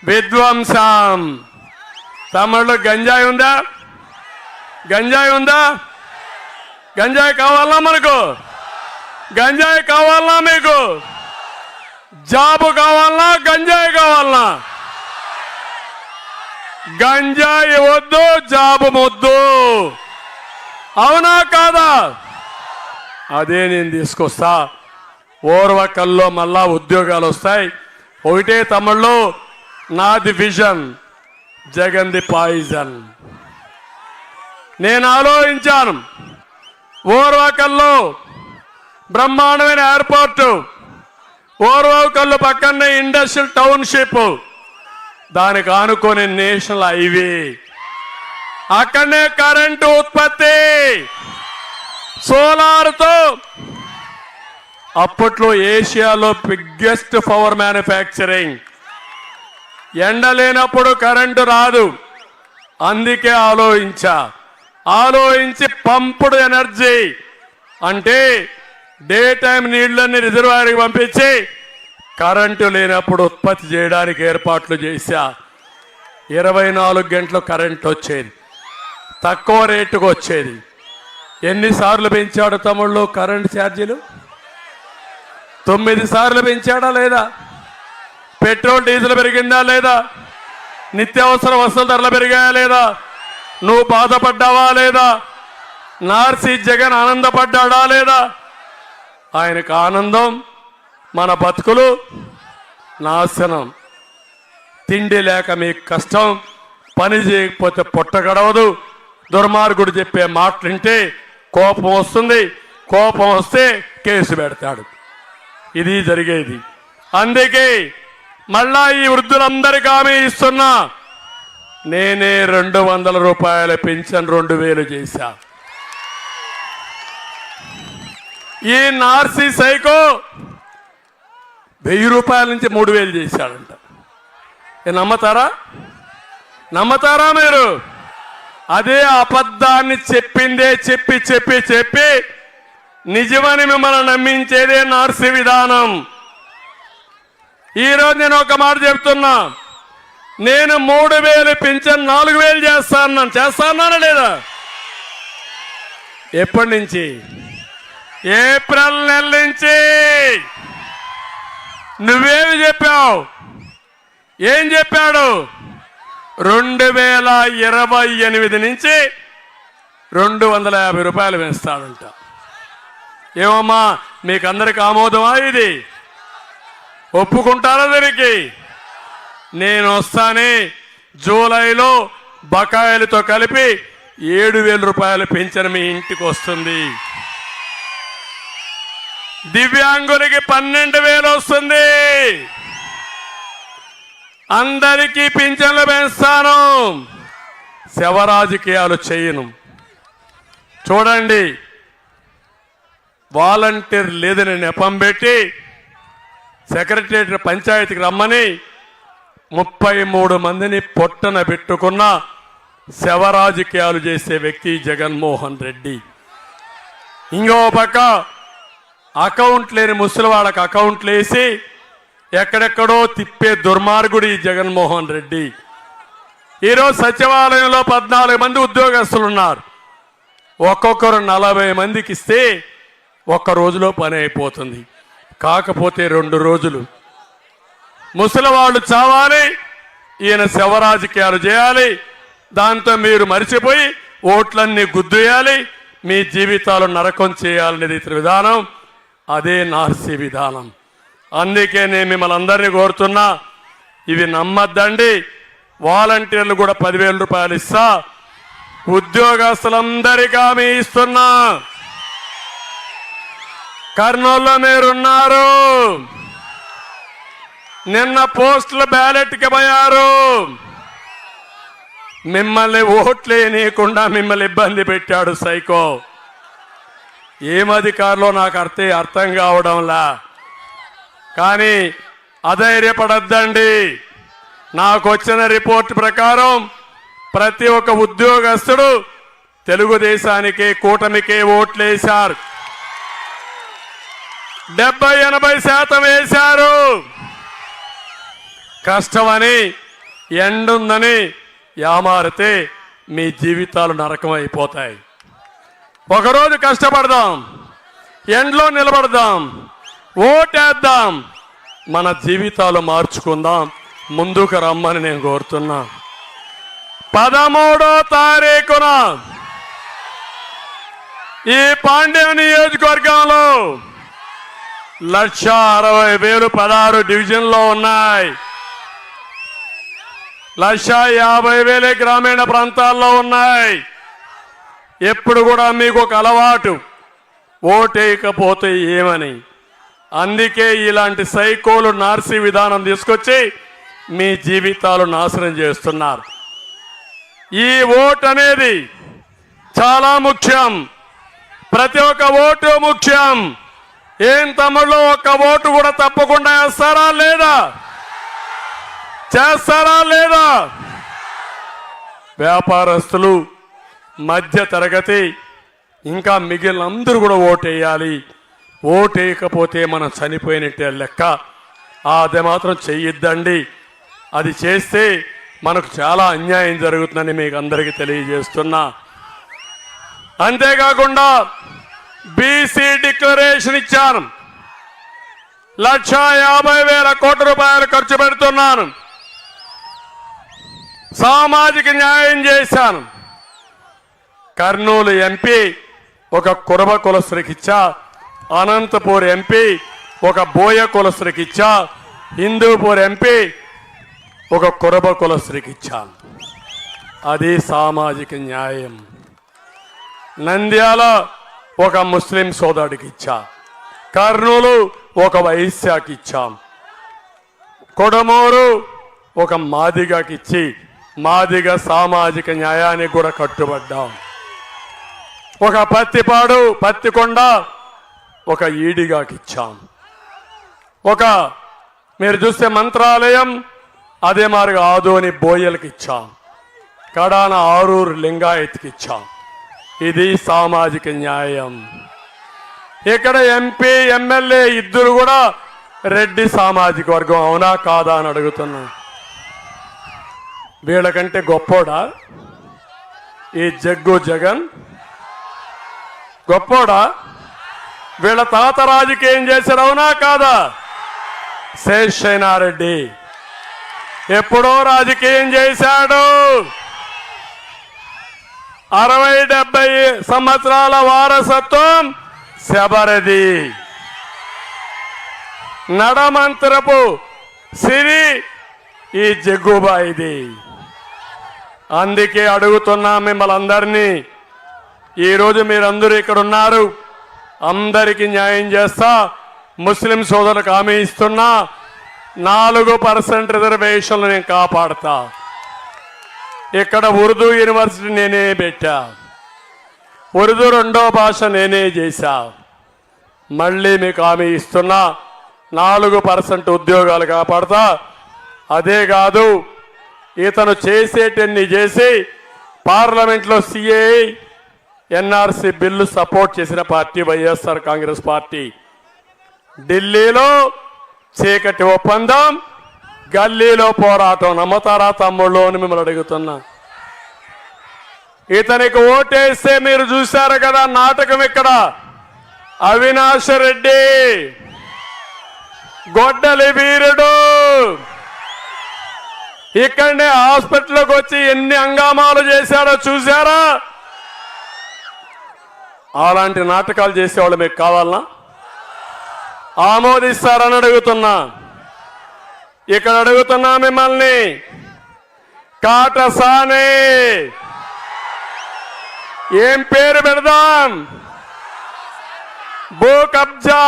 విధ్వంసం. తమిళలో గంజాయి ఉందా? గంజాయి ఉందా? గంజాయి కావాలా మనకు? గంజాయి కావాలా మీకు? జాబు కావాలనా? గంజాయి కావాలనా? గంజాయి వద్దు, జాబు వద్దు. అవునా కాదా? అదే నేను తీసుకొస్తా. ఓర్వకల్లో మళ్ళా ఉద్యోగాలు వస్తాయి. ఒకటే తమిళ్లో నాది విజన్, జగన్ ది పాయిజన్. నేను ఆలోచించాను. ఓర్వకల్లో బ్రహ్మాండమైన ఎయిర్పోర్టు, ఓర్వకల్లు పక్కనే ఇండస్ట్రియల్ టౌన్షిప్, దానికి ఆనుకొని నేషనల్ హైవే, అక్కడనే కరెంటు ఉత్పత్తి సోలార్తో. అప్పట్లో ఏషియాలో బిగ్గెస్ట్ పవర్ మ్యానుఫ్యాక్చరింగ్. ఎండ లేనప్పుడు కరెంటు రాదు, అందుకే ఆలోచించి పంపుడు ఎనర్జీ అంటే డే టైం నీళ్లన్నీ రిజర్వాయర్కి పంపించి కరెంటు లేనప్పుడు ఉత్పత్తి చేయడానికి ఏర్పాట్లు చేశా. 24 గంటలు కరెంటు వచ్చేది, తక్కువ రేటుకు వచ్చేది. ఎన్నిసార్లు పెంచాడు తమ్ముళ్ళు కరెంటు ఛార్జీలు? 9 సార్లు పెంచాడా లేదా? పెట్రోల్ డీజిల్ పెరిగిందా లేదా? నిత్యావసర వస్తువుల ధరలు పెరిగాయా లేదా? నువ్వు బాధపడ్డావా లేదా? నార్సీ జగన్ ఆనందపడ్డాడా లేదా? ఆయనకు ఆనందం, మన బతుకులు నాశనం. తిండి లేక మీకు కష్టం, పని చేయకపోతే పొట్ట గడవదు. దుర్మార్గుడు చెప్పే మాటలుంటే కోపం వస్తుంది, కోపం వస్తే కేసు పెడతాడు. ఇది జరిగేది. అందుకే మళ్ళా ఈ వృద్ధులందరికీ హామీ ఇస్తున్నా. నేనే 200 రూపాయల పెన్షన్ 2000 చేశా. ఈ నార్సీ సైకో 1000 రూపాయల నుంచి 3000 చేశాడంట. నమ్మతారా మీరు? అదే అబద్ధాన్ని చెప్పిందే చెప్పి నిజమని మిమ్మల్ని నమ్మించేదే నార్సీ విధానం. ఈరోజు నేను ఒక మాట చెప్తున్నా. నేను 3000 పింఛన్ 4000 చేస్తానా లేదా? ఎప్పటి నుంచి? ఏప్రిల్ నెల నుంచి. నువ్వేమి చెప్పావు? ఏం చెప్పాడు? 2028 నుంచి 250 రూపాయలు పెంచుతాడంట. ఏమమ్మా మీకు అందరికి ఆమోదమా? ఇది ఒప్పుకుంటారా? దీనికి నేను వస్తానే జూలైలో బకాయిలతో కలిపి 7000 రూపాయలు పెంచిన మీ ఇంటికి వస్తుంది. దివ్యాంగులకి 12,000 వస్తుంది. అందరికీ పింఛన్లు పెంచుతాను. శవ రాజకీయాలు చేయను. చూడండి, వాలంటీర్ లేదని నెపం పెట్టి సెక్రటరియట్ పంచాయతీకి రమ్మని 33 మందిని పొట్టన పెట్టుకున్న శవ రాజకీయాలు చేసే వ్యక్తి జగన్మోహన్ రెడ్డి. ఇంకో పక్క అకౌంట్ లేని ముసలివాళ్ళకి అకౌంట్లు వేసి ఎక్కడెక్కడో తిప్పే దుర్మార్గుడు ఈ జగన్మోహన్ రెడ్డి. ఈరోజు సచివాలయంలో 14 మంది ఉద్యోగస్తులు ఉన్నారు. ఒక్కొక్కరు 40 మందికి ఇస్తే ఒక్క రోజులో పని అయిపోతుంది. కాకపోతే 2 రోజులు ముసలివాళ్ళు చావాలి, ఈయన శవ రాజకీయాలు చేయాలి. దాంతో మీరు మరిచిపోయి ఓట్లన్నీ గుద్దేయాలి, మీ జీవితాలు నరకం చేయాలనేది ఇతర విధానం. అదే నార్సీ విధానం. అందుకే నేను మిమ్మల్ని అందరినీ కోరుతున్నా, ఇవి నమ్మద్దండి. వాలంటీర్లు కూడా 10,000 రూపాయలు ఇస్తా. ఉద్యోగస్తులందరికీ హామీ ఇస్తున్నా. కర్నూలులో మీరున్నారు, నిన్న పోస్టుల బ్యాలెట్కి పోయారు. మిమ్మల్ని ఓట్లు వేయనీయకుండా మిమ్మల్ని ఇబ్బంది పెట్టాడు సైకో. ఏమధికారులో నాకు అర్థం కావడంలా. కానీ అధైర్యపడద్దండి. నాకు వచ్చిన రిపోర్ట్ ప్రకారం ప్రతి ఒక్క ఉద్యోగస్తుడు తెలుగుదేశానికి కూటమికే ఓట్లేశారు. 70-80% వేశారు. కష్టమని ఎండుందని యామారితే మీ జీవితాలు నరకమైపోతాయి. ఒకరోజు కష్టపడదాం, ఎండ్లో నిలబడదాం, ఓటేద్దాం, మన జీవితాలు మార్చుకుందాం, ముందుకు రమ్మని నేను కోరుతున్నా. 13వ తారీఖున ఈ పాండ్య నియోజకవర్గంలో 1,60,000 16 డివిజన్లో ఉన్నాయి. 1,50,000 గ్రామీణ ప్రాంతాల్లో ఉన్నాయి. ఎప్పుడు కూడా మీకు ఒక అలవాటు, ఓటేయకపోతే ఏమని. అందుకే ఇలాంటి సైకోలు నార్సీ విధానం తీసుకొచ్చి మీ జీవితాలు నాశనం చేస్తున్నారు. ఈ ఓటు అనేది చాలా ముఖ్యం. ప్రతి ఒక్క ఓటు ముఖ్యం. ఏం తమ్ముళ్ళు, ఒక్క ఓటు కూడా తప్పకుండా వేస్తారా లేదా? చేస్తారా లేదా? వ్యాపారస్తులు, మధ్య తరగతి, ఇంకా మిగిలిన అందరూ కూడా ఓటేయాలి. ఓటేయకపోతే మనం చనిపోయినట్టే లెక్క. అది మాత్రం చెయ్యొద్దండి. అది చేస్తే మనకు చాలా అన్యాయం జరుగుతుందని మీకు అందరికీ తెలియజేస్తున్నా. అంతేకాకుండా బీసీ డిక్లరేషన్ ఇచ్చాను. 1,50,000 కోట్ల రూపాయలు ఖర్చు పెడుతున్నాను. సామాజిక న్యాయం చేశాను. కర్నూలు ఎంపీ ఒక కురబ కులస్తుడికిచ్చా, అనంతపూర్ ఎంపీ ఒక బోయ కులస్తుడికిచ్చా, హిందూపూర్ ఎంపీ ఒక కురబ కులస్తుడికిచ్చాను. అది సామాజిక న్యాయం. నంద్యాల ఒక ముస్లిం సోదరుడికి ఇచ్చా, కర్నూలు ఒక వైశ్యాకి ఇచ్చాం, కొడమూరు ఒక మాదిగకి ఇచ్చి మాదిగ సామాజిక న్యాయానికి కూడా కట్టుబడ్డాం. ఒక పత్తిపాడు పత్తికొండ ఒక ఈడిగాకి ఇచ్చాం. ఒక మీరు చూస్తే మంత్రాలయం అదే మారుగా ఆదోని బోయలకి ఇచ్చాం. కడాన ఆరూరు లింగాయత్కి ఇచ్చాం. ఇది సామాజిక న్యాయం. ఇక్కడ ఎంపీ ఎమ్మెల్యే ఇద్దరు కూడా రెడ్డి సామాజిక వర్గం. అవునా కాదా అని అడుగుతున్నా. వీళ్ళకంటే గొప్పోడా ఈ జగ్గు జగన్? గొప్పోడా? వీళ్ళ తాత రాజకీయం చేశారు. అవునా కాదా? శేషయ్యనారెడ్డి ఎప్పుడో రాజకీయం చేశాడు. 60-70 సంవత్సరాల వారసత్వం శబరది. నడమంత్రపు సిరి ఈ జగ్గుబాయిది. అందుకే అడుగుతున్నా మిమ్మల్ని అందరినీ. ఈరోజు మీరందరూ ఇక్కడ ఉన్నారు. అందరికీ న్యాయం చేస్తా. ముస్లిం సోదరులకు హామీ ఇస్తున్నా, 4% రిజర్వేషన్లు నేను కాపాడతా. ఇక్కడ ఉర్దూ యూనివర్సిటీ నేనే పెట్టా. ఉర్దూ 2వ భాష నేనే చేశా. మళ్ళీ మీకు హామీ ఇస్తున్నా, 4% ఉద్యోగాలు కాపాడతా. అదే కాదు, ఇతను చేసేటన్ని చేసి పార్లమెంట్లో సిఏ ఎన్ఆర్సీ బిల్లు సపోర్ట్ చేసిన పార్టీ వైఎస్ఆర్ కాంగ్రెస్ పార్టీ. ఢిల్లీలో చీకటి ఒప్పందం, గల్లీలో పోరాటం. నమ్మతారా తమ్ముళ్ళు అని మిమ్మల్ని అడుగుతున్నా. ఇతనికి ఓటేస్తే మీరు చూశారు కదా నాటకం. ఇక్కడ అవినాష్ రెడ్డి గొడ్డలి వీరుడు ఇక్కడనే హాస్పిటల్కి వచ్చి ఎన్ని హంగామాలు చేశాడో చూశారా? అలాంటి నాటకాలు చేసేవాళ్ళు మీకు కావాలనా? ఆమోదిస్తారని అడుగుతున్నా. ఇక్కడ అడుగుతున్నా మిమ్మల్ని, కాటసానే ఏం పేరు పెడదాం? భూ కబ్జా,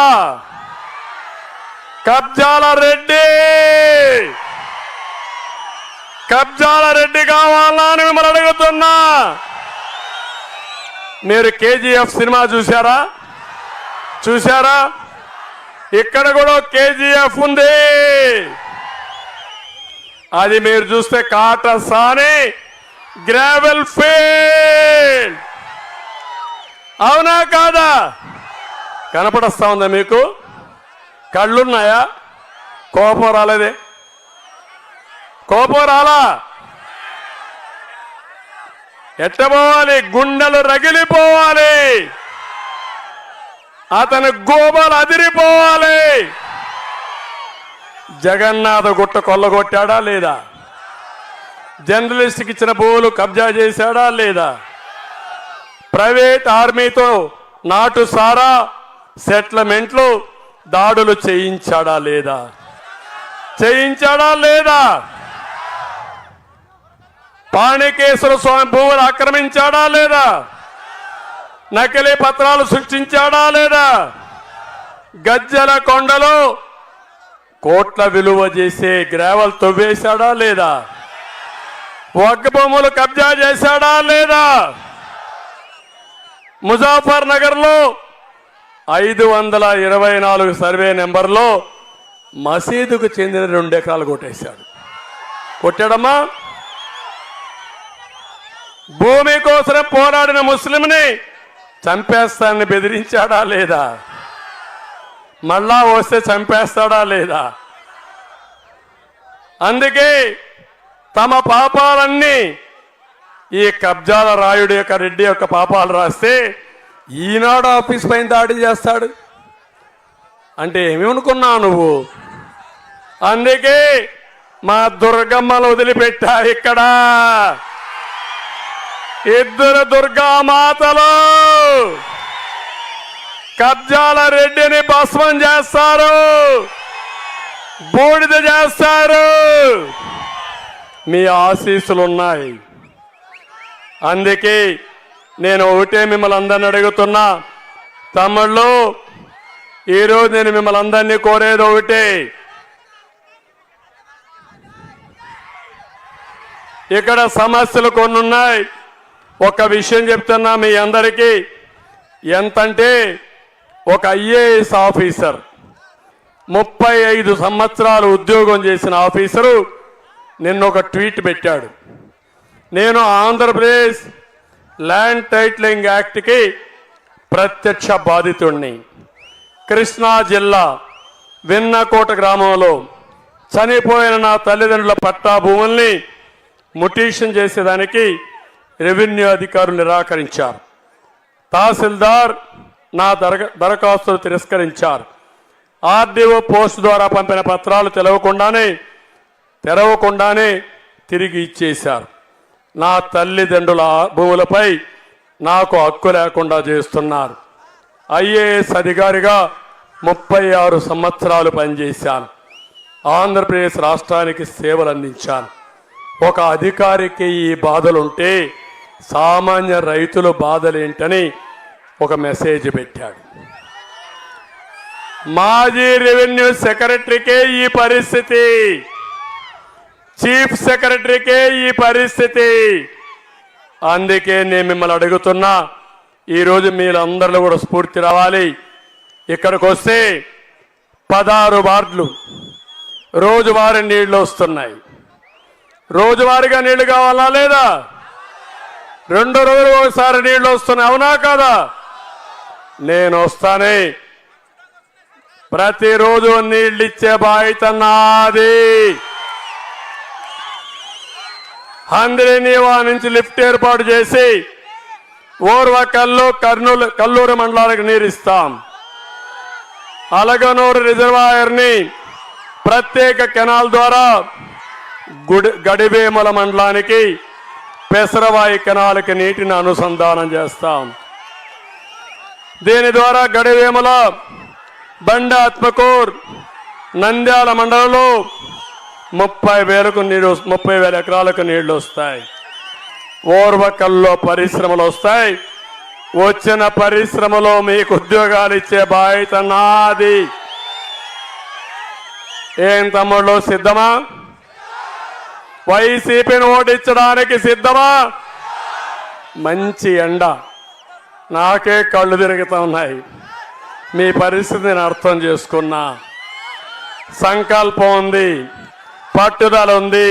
కబ్జాల రెడ్డి. కబ్జాల రెడ్డి కావాలా అని మిమ్మల్ని అడుగుతున్నా. మీరు కేజీఎఫ్ సినిమా చూశారా? ఇక్కడ కూడా కేజీఎఫ్ ఉంది. అది మీరు చూస్తే కాటసాని గ్రావెల్ ఫీల్డ్. అవునా కాదా? కనపడస్తా ఉందా మీకు? కళ్ళున్నాయా? కోపం రాలేదే? కోపం రాలా? ఎట్టబోవాలి? గుండెలు రగిలిపోవాలి, అతని గోబలు అదిరిపోవాలి. జగన్నాథ గుట్ట కొల్లగొట్టాడా లేదా? జర్నలిస్ట్కి ఇచ్చిన భూములు కబ్జా చేశాడా లేదా? ప్రైవేట్ ఆర్మీతో నాటు సారా సెటిల్మెంట్లు దాడులు చేయించాడా లేదా? చేయించాడా లేదా? పాణికేశ్వర స్వామి భూములు ఆక్రమించాడా లేదా? నకిలీ పత్రాలు సృష్టించాడా లేదా? గజ్జల కొండలో కోట్ల విలువ చేసే గ్రావెల్ తవ్వేశాడా లేదా? వగ్గ భూములు కబ్జా చేశాడా లేదా? ముజాఫర్ నగర్ లో 524 సర్వే నెంబర్లో మసీదుకు చెందిన 2 ఎకరాలు కొట్టేశాడు. కొట్టాడమ్మా. భూమి కోసం పోరాడిన ముస్లింని చంపేస్తానని బెదిరించాడా లేదా? మళ్ళా వస్తే చంపేస్తాడా లేదా? అందుకే తమ పాపాలన్నీ ఈ కబ్జాల రాయుడు యొక్క రెడ్డి యొక్క పాపాలు రాస్తే ఈనాడు ఆఫీస్ పైన దాడి చేస్తాడు అంటే ఏమనుకున్నావు నువ్వు? అందుకే మా దుర్గమ్మలు వదిలిపెట్టా. ఇక్కడ 2 దుర్గామాతలు కబ్జాల రెడ్డిని భస్మం చేస్తారు, బూడిద చేస్తారు. మీ ఆశీస్సులున్నాయి. అందుకే నేను ఒకటే మిమ్మల్ని అందరిని అడుగుతున్నా, తమ్ముళ్ళు, ఈరోజు నేను మిమ్మల్ని అందరినీ కోరేది ఒకటే. ఇక్కడ సమస్యలు కొన్ని ఉన్నాయి. ఒక విషయం చెప్తున్నా మీ అందరికీ. ఎంతంటే ఒక ఐఏఎస్ ఆఫీసర్ 35 సంవత్సరాలు ఉద్యోగం చేసిన ఆఫీసరు నిన్న ఒక ట్వీట్ పెట్టాడు. నేను ఆంధ్రప్రదేశ్ ల్యాండ్ టైటిలింగ్ యాక్ట్కి ప్రత్యక్ష బాధితుడిని. కృష్ణా జిల్లా విన్నకోట గ్రామంలో చనిపోయిన నా తల్లిదండ్రుల పట్టా భూముల్ని ముటీషన్ చేసేదానికి రెవెన్యూ అధికారులు నిరాకరించారు. తహసీల్దార్ నా దరఖాస్తులు తిరస్కరించారు. ఆర్డీఓ పోస్ట్ ద్వారా పంపిన పత్రాలు తెరవకుండానే తిరిగి ఇచ్చేశారు. నా తల్లిదండ్రుల భూములపై నాకు హక్కు లేకుండా చేస్తున్నారు. ఐఏఎస్ అధికారిగా 36 సంవత్సరాలు పనిచేశాను. ఆంధ్రప్రదేశ్ రాష్ట్రానికి సేవలు అందించాను. ఒక అధికారికి ఈ బాధలుంటే సామాన్య రైతుల బాధలేంటని ఒక మెసేజ్ పెట్టాడు. మాజీ రెవెన్యూ సెక్రటరీకే ఈ పరిస్థితి, చీఫ్ సెక్రటరీకే ఈ పరిస్థితి. అందుకే నేను మిమ్మల్ని అడుగుతున్నా, ఈరోజు మీరందరిలో కూడా స్ఫూర్తి రావాలి. ఇక్కడికి వస్తే 16 వార్డులు రోజువారీ నీళ్లు వస్తున్నాయి. రోజువారీగా నీళ్లు కావాలా లేదా? 2 రోజులు ఒకసారి నీళ్లు వస్తున్నాయి. అవునా కాదా? నేను వస్తానే ప్రతిరోజు నీళ్ళు ఇచ్చే బాధ్యత నాది. హంద్రినీవా నుంచి లిఫ్ట్ ఏర్పాటు చేసి ఓర్వకల్లు కల్లూరు మండలాలకు నీరిస్తాం. అలగనూరు రిజర్వాయర్ని ప్రత్యేక కెనాల్ ద్వారా గడివేముల మండలానికి పెసరవాయి కెనాల్కి నీటిని అనుసంధానం చేస్తాం. దీని ద్వారా గడివేముల, బండి ఆత్మకూర్, నంద్యాల మండలంలో 30,000 ఎకరాలకు నీళ్లు వస్తాయి. ఓర్వకల్లో పరిశ్రమలు వస్తాయి. వచ్చిన పరిశ్రమలో మీకు ఉద్యోగాలు ఇచ్చే బాధ్యత నాది. ఏం తమ్ముళ్ళు, సిద్ధమా? వైసీపీని ఓడించడానికి సిద్ధమా? మంచి ఎండ, నాకే కళ్ళు తిరుగుతూ ఉన్నాయి. మీ పరిస్థితి నేను అర్థం చేసుకున్నా. సంకల్పం ఉంది, పట్టుదల ఉంది.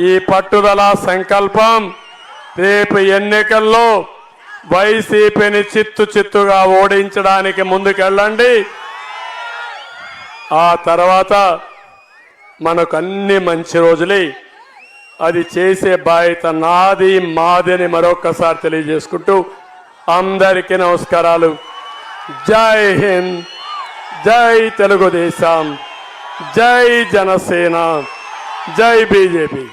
ఈ పట్టుదల సంకల్పం రేపు ఎన్నికల్లో వైసీపీని చిత్తుగా ఓడించడానికి ముందుకెళ్ళండి. ఆ తర్వాత మనకు అన్ని మంచి రోజులే. అది చేసే బాధ్యత నాది, మాది అని మరొకసారి తెలియజేసుకుంటూ అందరికీ నమస్కారాలు. జై హింద్, జై తెలుగుదేశం, జై జనసేన, జై బీజేపీ.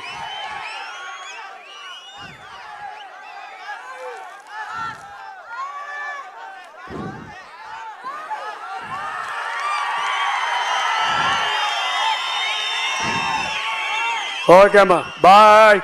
ఓకే అమ్మా, బాయ్.